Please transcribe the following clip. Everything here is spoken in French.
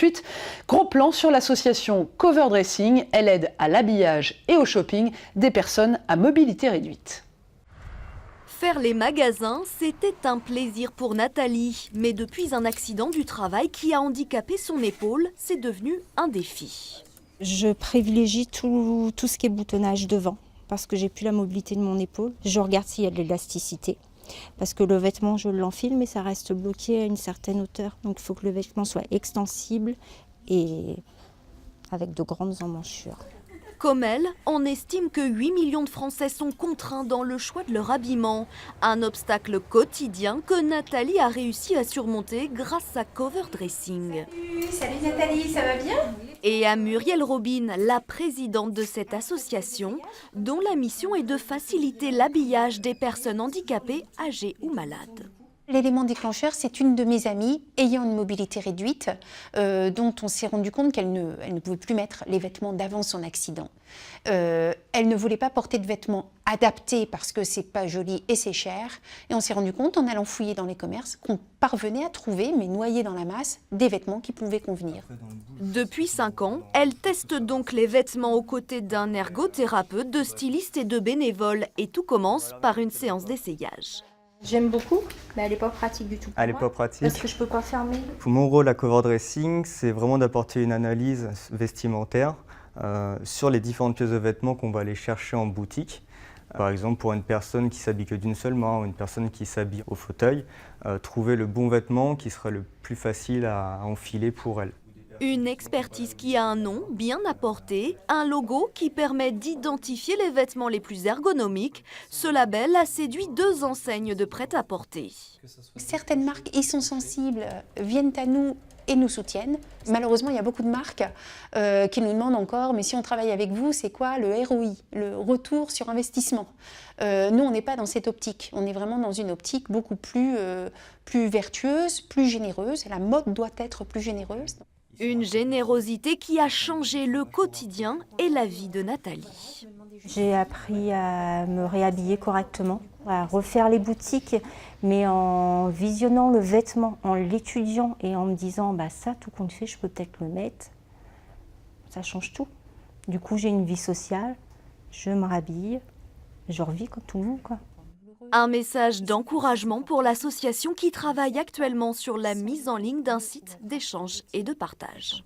suite, gros plan sur l'association Cover Dressing. Elle aide à l'habillage et au shopping des personnes à mobilité réduite. Faire les magasins, c'était un plaisir pour Nathalie. Mais depuis un accident du travail qui a handicapé son épaule, c'est devenu un défi. Je privilégie tout ce qui est boutonnage devant parce que j'ai plus la mobilité de mon épaule. Je regarde s'il y a de l'élasticité parce que le vêtement, je l'enfile mais ça reste bloqué à une certaine hauteur. Donc il faut que le vêtement soit extensible et avec de grandes emmanchures. Comme elle, on estime que 8 millions de Français sont contraints dans le choix de leur habillement. Un obstacle quotidien que Nathalie a réussi à surmonter grâce à Cover Dressing. Salut Nathalie, ça va bien? Et à Muriel Robin, la présidente de cette association, dont la mission est de faciliter l'habillage des personnes handicapées, âgées ou malades. L'élément déclencheur, c'est une de mes amies ayant une mobilité réduite, dont on s'est rendu compte qu'elle ne pouvait plus mettre les vêtements d'avant son accident. Elle ne voulait pas porter de vêtements adaptés parce que c'est pas joli et c'est cher. Et on s'est rendu compte en allant fouiller dans les commerces qu'on parvenait à trouver, mais noyés dans la masse, des vêtements qui pouvaient convenir. Depuis 5 ans, elle teste donc les vêtements aux côtés d'un ergothérapeute, de stylistes et de bénévoles. Et tout commence par une séance d'essayage. J'aime beaucoup, mais elle n'est pas pratique du tout. Elle n'est pas pratique. Est-ce que je peux pas fermer? Pour mon rôle à Cover Dressing, c'est vraiment d'apporter une analyse vestimentaire sur les différentes pièces de vêtements qu'on va aller chercher en boutique. Par exemple, pour une personne qui s'habille que d'une seule main ou une personne qui s'habille au fauteuil, trouver le bon vêtement qui sera le plus facile à enfiler pour elle. Une expertise qui a un nom bien apporté, un logo qui permet d'identifier les vêtements les plus ergonomiques. Ce label a séduit 2 enseignes de prêt-à-porter. Certaines marques y sont sensibles, viennent à nous et nous soutiennent. Malheureusement, il y a beaucoup de marques qui nous demandent encore, mais si on travaille avec vous, c'est quoi le ROI, le retour sur investissement? Nous, on n'est pas dans cette optique. On est vraiment dans une optique beaucoup plus vertueuse, plus généreuse. La mode doit être plus généreuse. Une générosité qui a changé le quotidien et la vie de Nathalie. J'ai appris à me réhabiller correctement, à refaire les boutiques, mais en visionnant le vêtement, en l'étudiant et en me disant ça, tout compte fait, je peux peut-être le mettre. Ça change tout. Du coup, j'ai une vie sociale, je me rhabille, je revis comme tout le monde, quoi. Un message d'encouragement pour l'association qui travaille actuellement sur la mise en ligne d'un site d'échange et de partage.